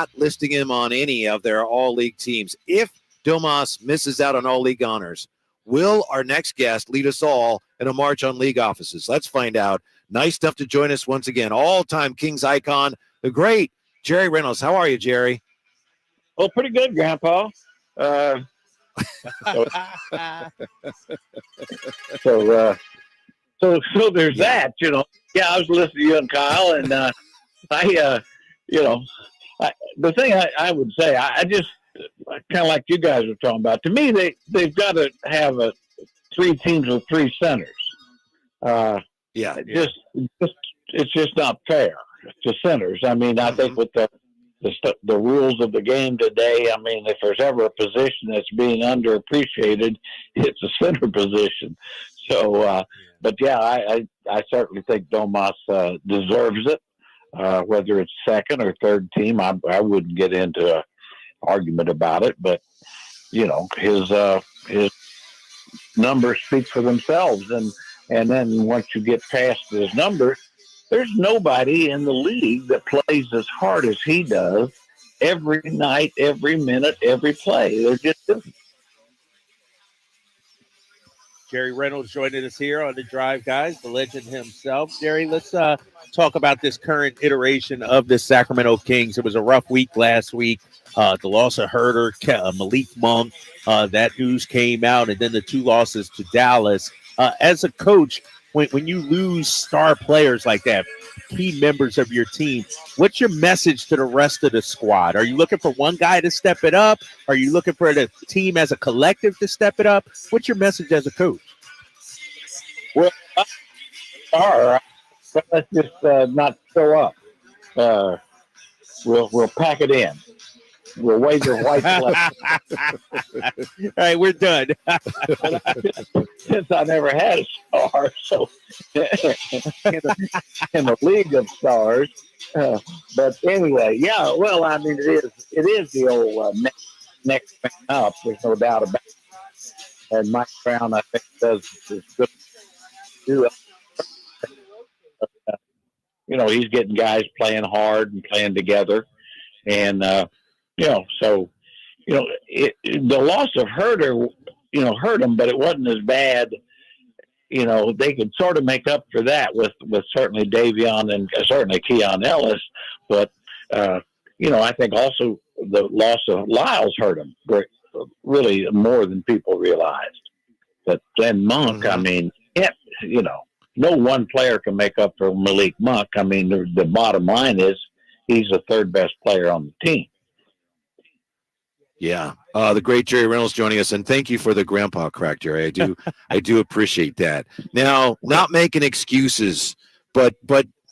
not listing him on any of their all-league teams. If Domas misses out on all-league honors, will our next guest lead us all in a march on league offices? Let's find out. Nice stuff to join us once again. All-time Kings icon, the great Jerry Reynolds. How are you, Jerry? Well, pretty good, Grandpa. So there's that, you know. Yeah, I was listening to you and Kyle, and the thing I would say, I just kind of like you guys were talking about. To me, they've got to have three teams with three centers. It's just not fair to centers. I mean, I think with the rules of the game today, I mean, if there's ever a position that's being underappreciated, it's a center position. So, but yeah, I certainly think Domas deserves it. Whether it's second or third team, I wouldn't get into an argument about it. But you know, his numbers speak for themselves, and then once you get past his numbers, there's nobody in the league that plays as hard as he does every night, every minute, every play. They're just different. Jerry Reynolds joining us here on The Drive, guys, the legend himself. Jerry, let's talk about this current iteration of the Sacramento Kings. It was a rough week last week. The loss of Herter, Malik Monk, that news came out, and then the two losses to Dallas. As a coach, when you lose star players like that, key members of your team, what's your message to the rest of the squad? Are you looking for one guy to step it up? Are you looking for the team as a collective to step it up? What's your message as a coach? Well, let's just not show up. We'll pack it in. We'll wave the white flag. All right, we're done. Since I never had a star, so in the league of stars. But anyway, yeah. Well, I mean, it is the old next man up. There's no doubt about it. And Mike Brown, I think, does good. You know, he's getting guys playing hard and playing together, and so, the loss of Herter, hurt him, but it wasn't as bad. You know, they could sort of make up for that with certainly Davion and certainly Keon Ellis. But, I think also the loss of Lyles hurt him really more than people realized. But Glenn Monk, I mean, no one player can make up for Malik Monk. I mean, the bottom line is he's the third best player on the team. Yeah, the great Jerry Reynolds joining us, and thank you for the grandpa crack, Jerry. I do appreciate that. Now, not making excuses, but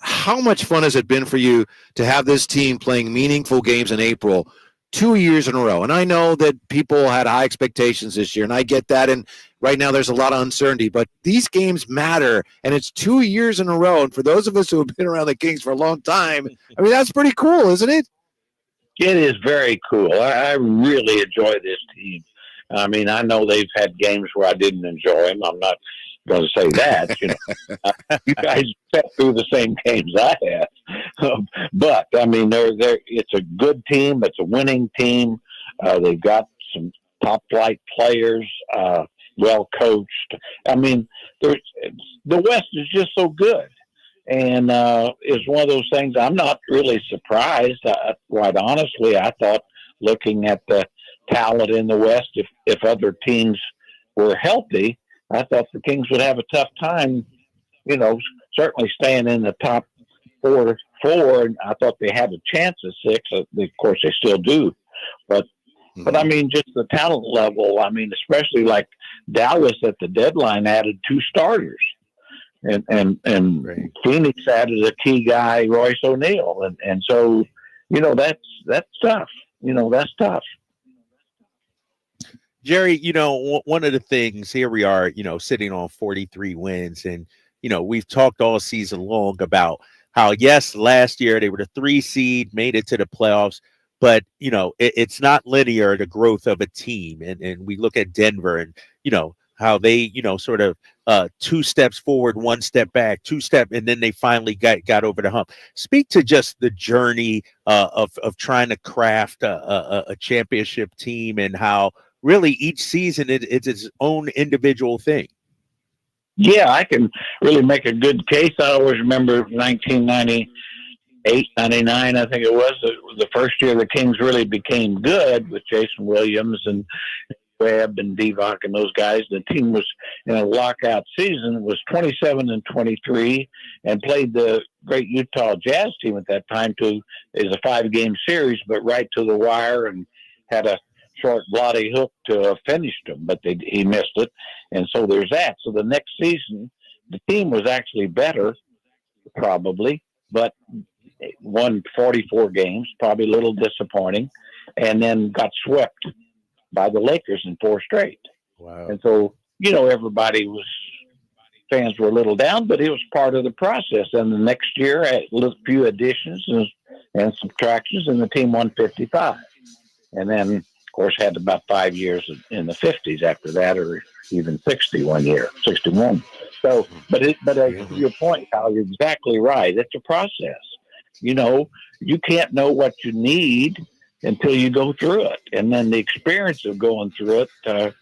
how much fun has it been for you to have this team playing meaningful games in April 2 years in a row? And I know that people had high expectations this year, and I get that. And right now there's a lot of uncertainty, but these games matter, and it's 2 years in a row. And for those of us who have been around the Kings for a long time, I mean, that's pretty cool, isn't it? It is very cool. I really enjoy this team. I mean, I know they've had games where I didn't enjoy them. I'm not going to say that. You guys sat through the same games I have. But I mean, it's a good team. It's a winning team. They've got some top flight players, well coached. I mean, the West is just so good. And it's one of those things I'm not really surprised. Quite honestly, I thought looking at the talent in the West, if other teams were healthy, I thought the Kings would have a tough time, certainly staying in the top four. And I thought they had a chance at 6. Of course, they still do. But I mean, just the talent level, I mean, especially like Dallas at the deadline added 2 starters. And right. Phoenix added a key guy, Royce O'Neal, and so that's tough. That's tough. Jerry, one of the things here we are, sitting on 43 wins, and we've talked all season long about how yes, last year they were the 3 seed, made it to the playoffs, but it's not linear, the growth of a team, and we look at Denver and how they, sort of 2 steps forward, 1 step back, 2 step, and then they finally got over the hump. Speak to just the journey of trying to craft a championship team, and how really each season it's its own individual thing. Yeah, I can really make a good case. I always remember 1998, 99, I think it was the first year the Kings really became good with Jason Williams and Webb and Divock and those guys. The team was in a lockout season, was 27-23, and played the great Utah Jazz team at that time too. It was a 5-game series, but right to the wire, and had a short bloody hook to have finished them, but he missed it. And so there's that. So the next season, the team was actually better, probably, but won 44 games, probably a little disappointing, and then got swept by the Lakers in 4 straight. Wow. And so, fans were a little down, but it was part of the process. And the next year, a few additions and subtractions, and the team won 55. And then, of course, had about 5 years in the 50s after that, or even 61 year, 61. So, but your point, Kyle, you're exactly right. It's a process. You can't know what you need until you go through it. And then the experience of going through it,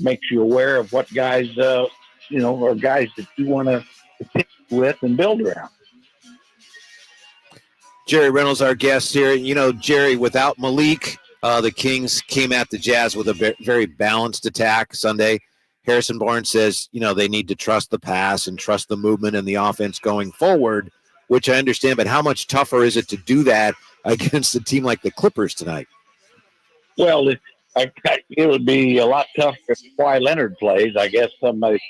makes you aware of what guys, are guys that you want to stick with and build around. Jerry Reynolds, our guest here. Jerry, without Malik, the Kings came at the Jazz with a very balanced attack Sunday. Harrison Barnes says, they need to trust the pass and trust the movement and the offense going forward, which I understand. But how much tougher is it to do that against a team like the Clippers tonight? Well, it would be a lot tougher if Kawhi Leonard plays. I guess somebody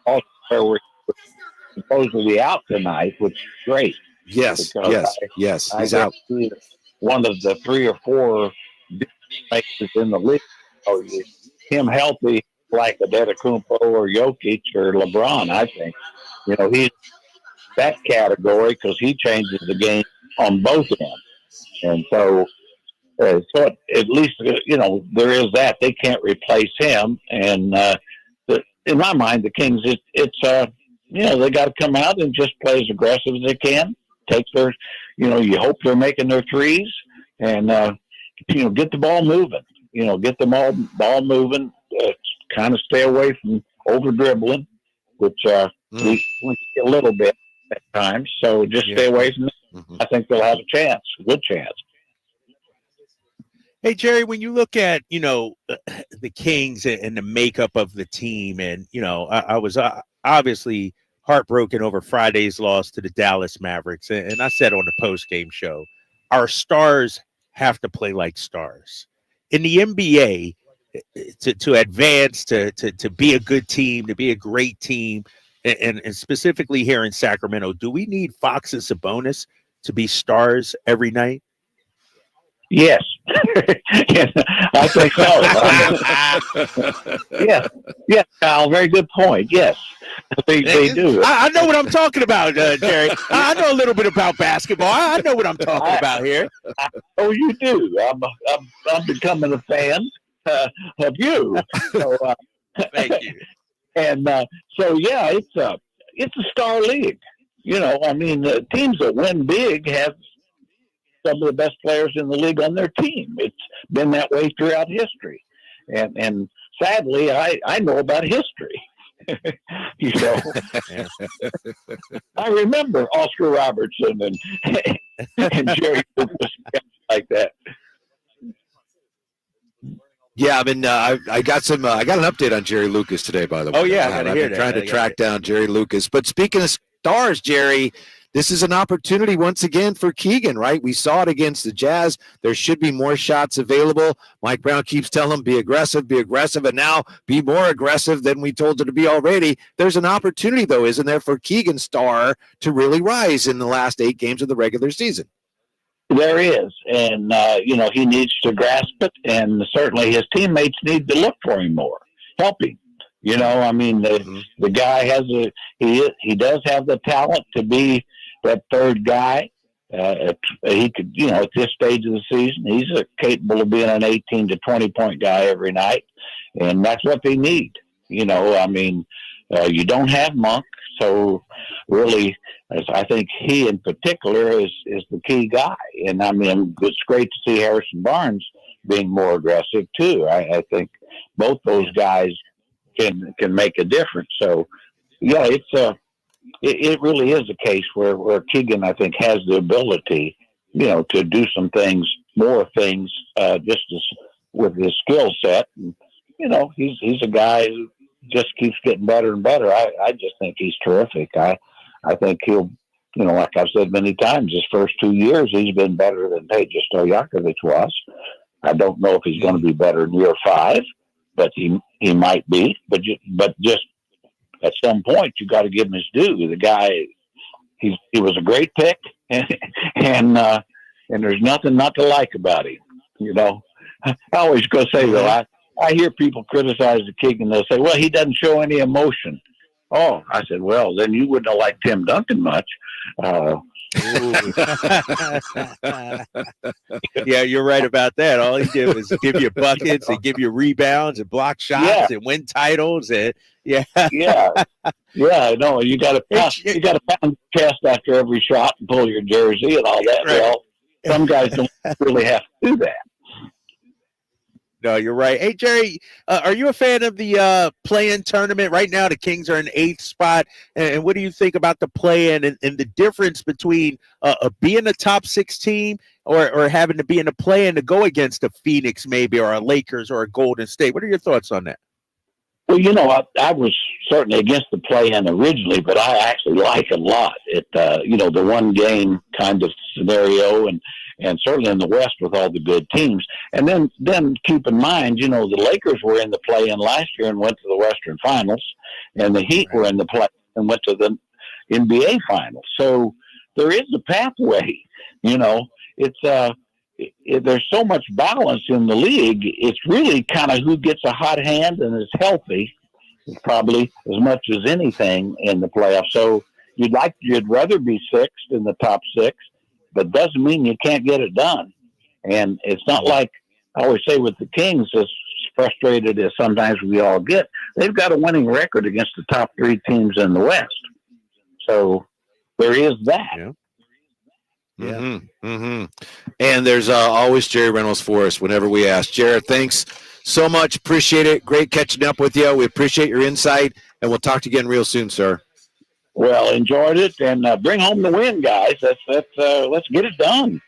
also were supposedly out tonight, which is great. Yes. He's out. One of the 3 or 4 makers in the league. So him healthy like Adetokounmpo or Jokic or LeBron, I think. He's that category because he changes the game on both ends. And so at least, there is that. They can't replace him. And in my mind, the Kings, they got to come out and just play as aggressive as they can. Take their, you hope they're making their threes and, get the ball moving. Get the ball moving, kind of stay away from over dribbling, which we get a little bit at times. So just stay away from it. Mm-hmm. I think they'll have a good chance. Hey, Jerry, when you look at, the Kings and the makeup of the team, and, I was obviously heartbroken over Friday's loss to the Dallas Mavericks. And I said on the post-game show, our stars have to play like stars. In the NBA, to advance, to be a good team, to be a great team, and specifically here in Sacramento, do we need Fox and Sabonis to be stars every night? Yes, I think so. Yes, Kyle, very good point. Yes, they do. I know what I'm talking about, Jerry. I know a little bit about basketball. I know what I'm talking about here. Oh, you do. I'm becoming a fan of you. So, thank you. And it's a star league. The teams that win big have some of the best players in the league on their team. It's been that way throughout history. And sadly, I know about history. I remember Oscar Robertson and Jerry Lucas like that. Yeah, I got an update on Jerry Lucas today, by the way. Oh yeah, I've been trying to track down Jerry Lucas. But speaking of stars, Jerry, this is an opportunity once again for Keegan, right? We saw it against the Jazz. There should be more shots available. Mike Brown keeps telling him, be aggressive, and now be more aggressive than we told you to be already. There's an opportunity, though, isn't there, for Keegan Star to really rise in the last 8 games of the regular season? There is, and he needs to grasp it, and certainly his teammates need to look for him more, help him. The guy has he does have the talent to be that third guy, He could, at this stage of the season, he's capable of being an 18 to 20 point guy every night, and that's what they need. You don't have Monk, so really, I think he in particular is the key guy. And it's great to see Harrison Barnes being more aggressive too. I think both those guys can make a difference. So, yeah, it really is a case where Keegan, I think, has the ability, to do some things, more things, just with his skill set. And, he's a guy who just keeps getting better and better. I just think he's terrific. I think he'll, like I've said many times, his first 2 years, he's been better than Peja Stojakovic was. I don't know if he's going to be better in year 5, but he might be. But just at some point, you got to give him his due. The guy, he was a great pick, and there's nothing not to like about him. I always go say though, I hear people criticize the Keegan. They'll say, "Well, he doesn't show any emotion." Oh, I said, well, then you wouldn't have liked Tim Duncan much. Yeah, you're right about that. All he did was give you buckets and give you rebounds and block shots and win titles. And yeah. No, you got to pound your chest after every shot and pull your jersey and all that. Right. Well, some guys don't really have to do that. No, you're right. Hey, Jerry, are you a fan of the play-in tournament? Right now, the Kings are in 8th spot. And what do you think about the play-in and the difference between being a top 6 team or having to be in a play-in to go against a Phoenix maybe or a Lakers or a Golden State? What are your thoughts on that? Well, I was certainly against the play-in originally, but I actually like it a lot. The one-game kind of scenario and certainly in the West with all the good teams. And then keep in mind, the Lakers were in the play-in last year and went to the Western Finals, and the Heat were in the play and went to the NBA Finals. So there is a pathway. There's so much balance in the league. It's really kind of who gets a hot hand and is healthy, probably as much as anything in the playoffs. So you'd rather be 6th in the top 6. But doesn't mean you can't get it done. And it's not like I always say with the Kings, as frustrated as sometimes we all get, they've got a winning record against the top 3 teams in the West. So there is that. Yeah. Mm-hmm. Mm-hmm. And there's always Jerry Reynolds for us whenever we ask. Jared, thanks so much. Appreciate it. Great catching up with you. We appreciate your insight, and we'll talk to you again real soon, sir. Well, enjoyed it, and bring home the win, guys. Let's get it done.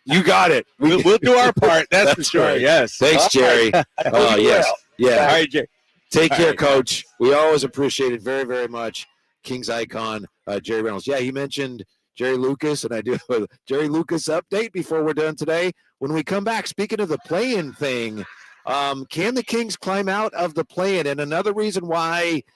You got it. We'll do our part. That's for sure. Right. Yes. Thanks, Jerry. Oh, yes. Yeah. All right, Jerry. Take care, Coach. We always appreciate it very, very much. Kings icon, Jerry Reynolds. Yeah, he mentioned Jerry Lucas, and I do a Jerry Lucas update before we're done today. When we come back, speaking of the play-in thing, can the Kings climb out of the play-in? And another reason why –